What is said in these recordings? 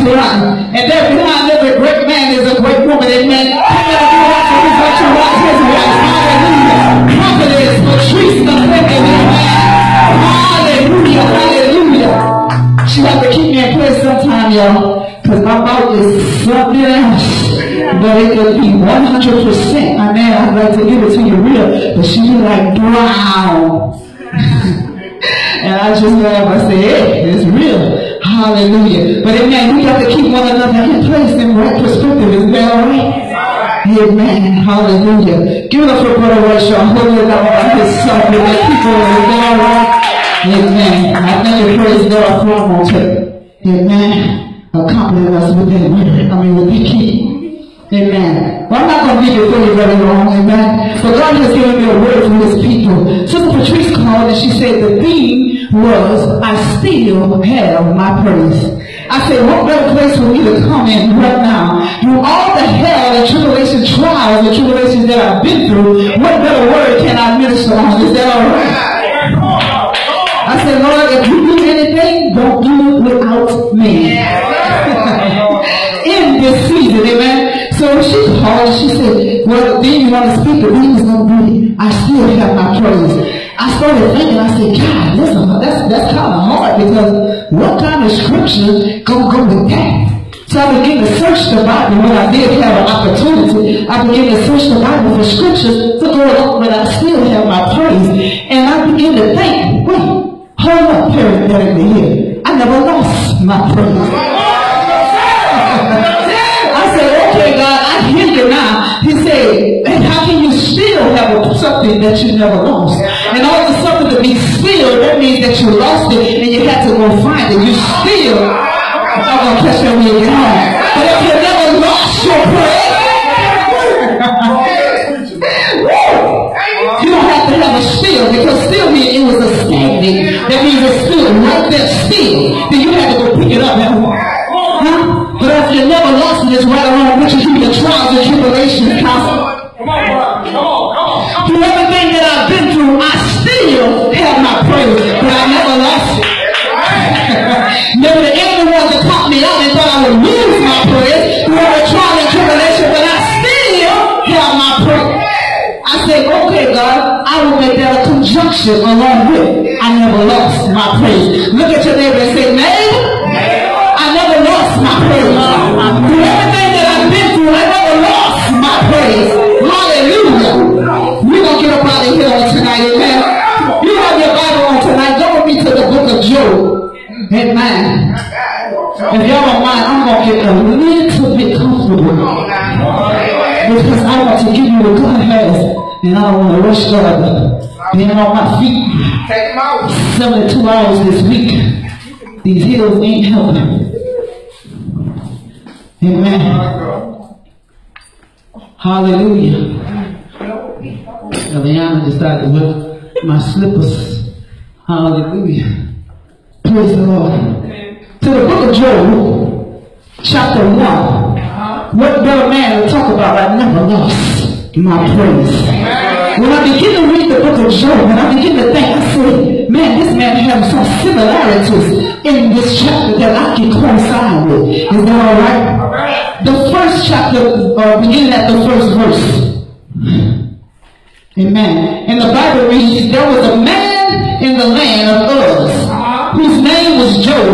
That's right. And there behind every great man is a great woman. Amen. Prophetess Patrice Hallelujah. Hallelujah. She have to keep me in place sometime, y'all. Because my mouth is something else. But it could be 100%. I mean, I'd like to give it to you real. But she's like brown. And I just laugh. I say, hey, it's real. Hallelujah. But amen, we got to keep one another in place in right perspective. Is that all right? Amen. Hallelujah. Give it up for Brother Rachel. Holy God by his self with the people. Is that all right? Amen. I thank you, praise God for a moment. Amen. Accompanying us with that word. With the key. Amen. Well, I'm not going to be here for you very long. Amen. But God has given me a word for his people. Sister Patrice called and she said the theme was, I still have my praise. I said, what better place for me to come in right now? Through all the hell and tribulation, trials and tribulations that I've been through, what better word can I minister on? Is that all right? I said, Lord, if you do anything, don't do it without me. In this season, amen. So she called and she said, well, then you want to speak, the thing is going to be, I still have my praise. I started thinking, I said, God, listen, that's kind of hard because what kind of scripture go with that? So I began to search the Bible when I did have an opportunity. I began to search the Bible for scriptures to go along when I still have my praise. And I began to think, wait, hold up, parenthetically here. I never lost my praise. Okay, God, I hear you now. He said, and how can you still have something that you never lost? And all of something to be still, that means that you lost it and you had to go find it. You still are going to catch that when you get home. But if you never lost your praise, you don't have to have a still, because still means it was a stagnant. That means it's still right there still. Then you had to go pick it up and walk. But if you never lost it, it's right along with you through the trials and tribulations. Come on. Through everything that I've been through, I still have my praise, but I never lost it. Never the enemy wanted to talk me out and thought I would lose my praise through every trial and tribulation, but I still have my praise. I said, okay, God, I will make that a conjunction along with I never lost my praise. Look at your neighbor and say, neighbor, I never lost my praise. Through everything that I've been through, I never lost my praise. Hallelujah. We're going to get up out of here on tonight, amen. You have your Bible on tonight. Go with me to the book of Job. Amen. If y'all don't mind, I'm going to get a little bit comfortable. Because I want to give you a good head. And I don't want to rush God. Being on my feet 72 hours this week. These hills ain't helping. Amen. Hallelujah. Eliana decided to wear my slippers. Hallelujah. Praise the Lord. To the book of Job, chapter 1. What better man to talk about? I never lost my praise. When I begin to read the book of Job, and I begin to think, I say, man, this man has some similarities in this chapter that I can coincide with. Is that all right? The first chapter, beginning at the first verse. Amen. And the Bible reads, there was a man in the land of Uz, whose name was Job,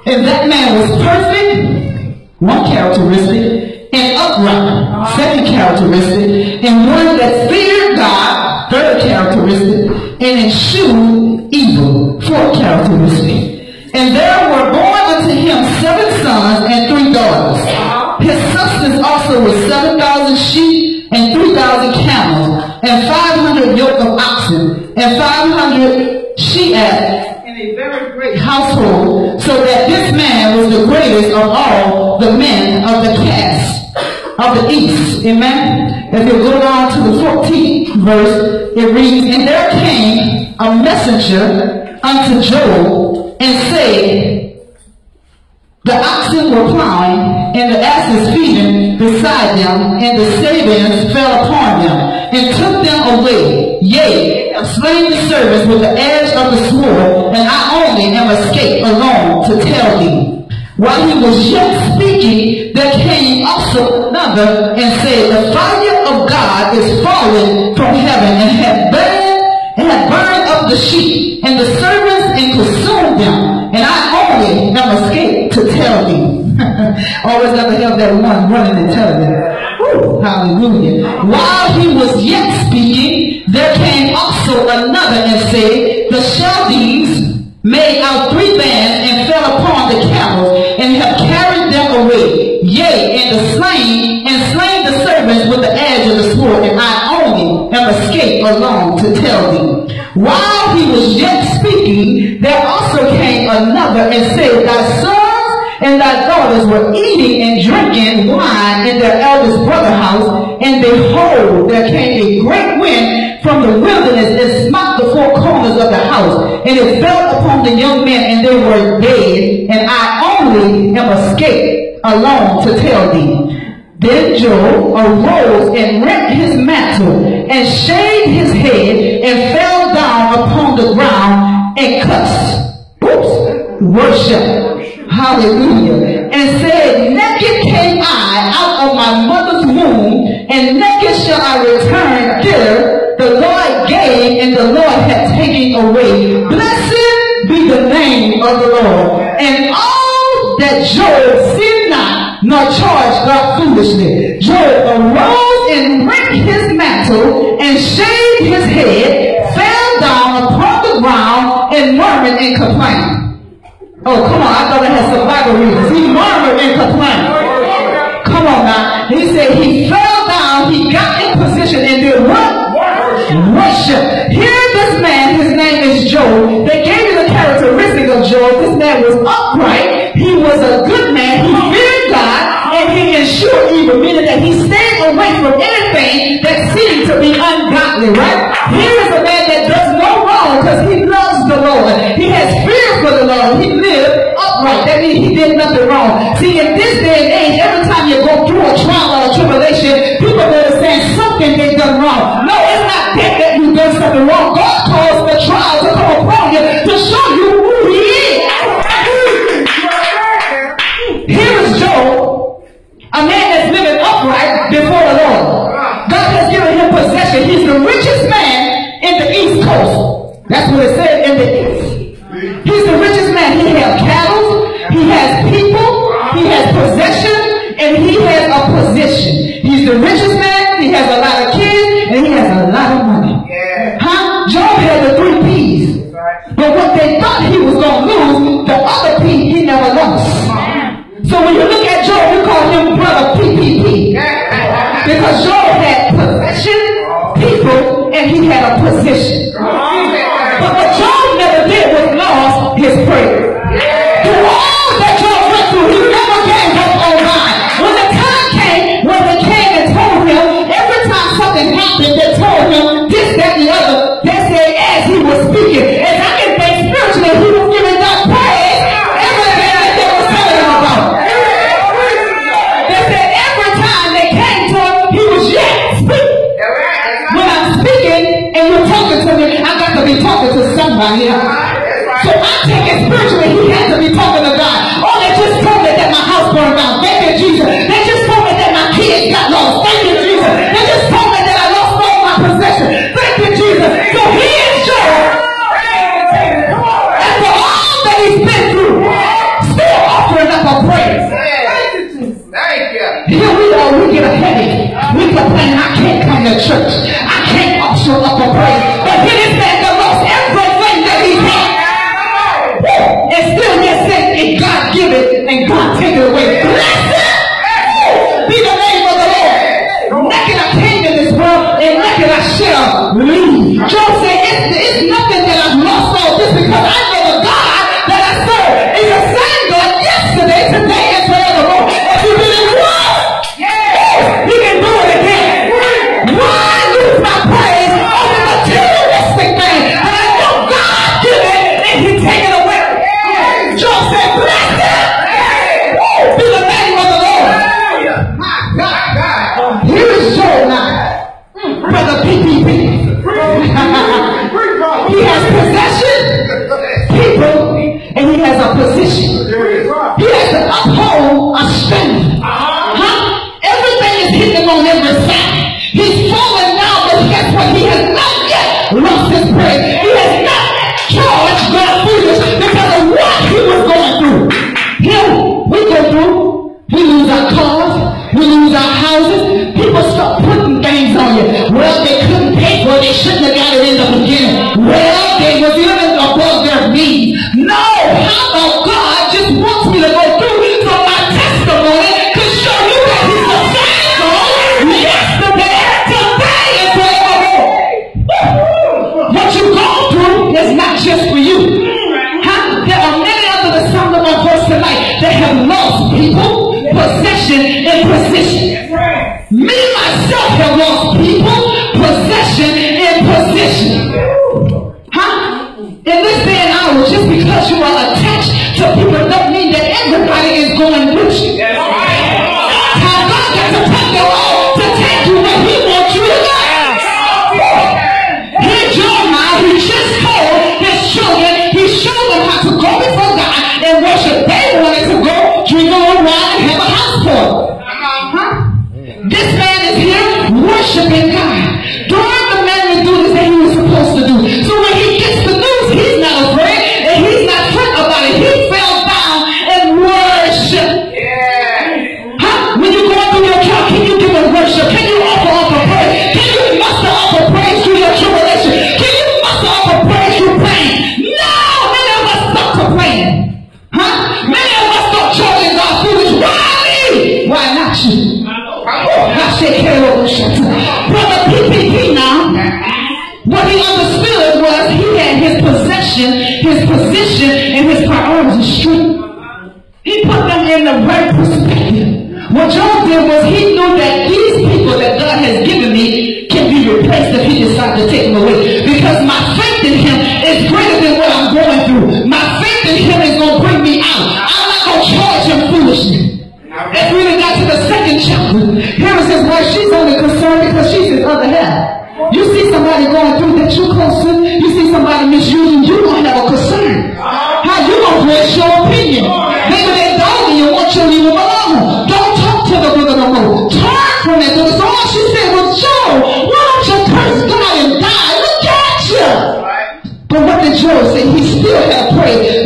and that man was perfect, one characteristic, and upright, second characteristic, and one that feared God, third characteristic, and eschewed evil, fourth characteristic. And there were born unto him 7 sons and 3 daughters. His substance also was 7,000 sheep and 3,000 camels, and 500 yoke of oxen, and 500 she-asses, in a very great household, so that this man was the greatest of all the men of the caste of the east. Amen. If you go down to the 14th verse, it reads, and there came a messenger unto Job, and said, the oxen were plowing, and the asses feeding beside them, and the Sabeans fell upon them, and took them away. Yea, have slain the servants with the edge of the sword, and I only am escaped alone to tell thee. While he was yet speaking, there came also another and said, the fire of God is fallen from heaven and had burned up the sheep and the servants and consumed them. And I only am escaped to tell thee. Always got to have that one running and telling you. Woo, hallelujah. While he was yet speaking, there came also another and said, the Chaldeans made out 3 bands and fell upon the camels and have carried them away. Yea, and slain the servants with the edge of the sword, and I only am escaped alone to tell thee. While he was yet speaking, there also came another and said, thy sons and thy daughters were eating and drinking wine in their eldest brother's house, and behold, there came a great wind from the wilderness and smote the 4 corners of the house, and it fell upon the young men, and they were dead, and I only am escaped alone to tell thee. Then Job arose and rent his mantle and shaved his head and fell down upon the ground and cursed, worship, hallelujah, and said, naked came I out of my mother's womb, and naked shall I return thither. The Lord gave, and the Lord hath taken away. Blessed be the name of the Lord. And all that Job sinned not, nor charged God foolishly. Job arose and rent his mantle and shaved his head, fell down upon the ground, and murmured and complained. Oh, come on, I thought I had some Bible readers. He murmured and complained. Come on now. He said he fell down, he got in position and did what? Worship. Here this man, his name is Job. They gave you the characteristic of Job. This man was upright. He was a good man. He feared God, and he eschewed evil, meaning that he stayed away from anything that seemed to be ungodly, right? Here is a man that does no wrong because he loves the Lord. He has fear for the Lord. He lived upright. That means he did nothing wrong. See, in this day and age, every time you go through a trial or a tribulation, people are going to say something they've done wrong. No, it's not that you've done something wrong. God calls the trial to come upon you to show you who he is. Here is Job, a man that's living upright before the Lord. God has given him possession. He's the richest man in the East Coast. That's what it said in the East. He's the richest man. He has cattle, he has people, he has possession, and he has a position. He's the richest man. He has a lot of kids, and he has a lot of money. Huh? Job had the 3 P's. But what they thought he was going to lose, the other P he never lost. So when you look at Job, you call him brother PPP. Because Job had possession, people, and he had a position. But what Job never did was lost his praise. Through all that Job went through, he never gave up on God. When the time came, when they came and told him, every time something happened, they told him this, that, and the other, they said as he was speaking, and I can think spiritually, he was giving God praise, everything that they were telling him about. They said every time they came to him, he was yet speaking. When I'm speaking and you're talking to me, I got to be talking to somebody else. So I take it spiritually, he had to be talking to God. Oh, they just told me that my house burned down. Thank you, Jesus. They just told me that my kids got lost. Thank you, Jesus. They just told me that I lost all my possessions. Thank you, Jesus. So he is Job. And for all that he's been through, still offering up a praise. Thank you. Here we are, we get a headache. We complain, I can't come to church. I can't offer up a praise. But here this man that lost everything that he had. And still yet said, and God give it, and God take it away. Blessed be the name of the Lord. Naked I came in this world, and naked I shall leave. Job said, it's nothing that I've lost all this, because I know the God that I serve is the same God yesterday, today, and forevermore. If you been in the world, he can do it again. Why lose my praise over the materialistic thing? And I know God give it, and he take it away. Job said, blessed be the name of the Lord. My God. Here is Job now. Brother PPP. He has possession, people, and he has a position. He has the wants people, possession, and position. Huh? In this day and hour, just because you are attached to people don't mean that everybody is going with you. How God got to take you all to take you where He wants you to go. Here Jeremiah, he just told his children, he showed them how to go before God and worship. They wanted to go drink on wine and have a house party. Huh? This man is here worshiping God. Doing the manly duties that he was supposed to do. So when he gets the news, he's not afraid and he's not fret about it. He fell down and worshiped. Huh? When you go through your trial, can you give a worship? Can you offer up a praise? Can you muster up a praise through your tribulation? Can you muster up a praise through pain? No! Many of us stop complaining. Huh? Many of us thought churches are foolish. Why me? Why not you? Brother PPP now, what he understood was he had his possession, his position, and his priorities straight. He put them in the right perspective. What Job did was he knew that these people that God has given me can be replaced if he decides to take them away. Because my faith in him is greater than what I'm going through. My faith in him is going to bring me out. I'm not going to charge him foolishly. If we got to the second chapter, here is his wife. She's only concerned because she's his other half. You see somebody going through that you close to, you see somebody misusing, you don't have a concern. How you gonna voice your opinion? Maybe they dog you want you to leave them alone. Don't talk to the brother no more. Turn from it. So all she said was, Job, why don't you curse God and die? Look at you. But what did Job say? He still had praise.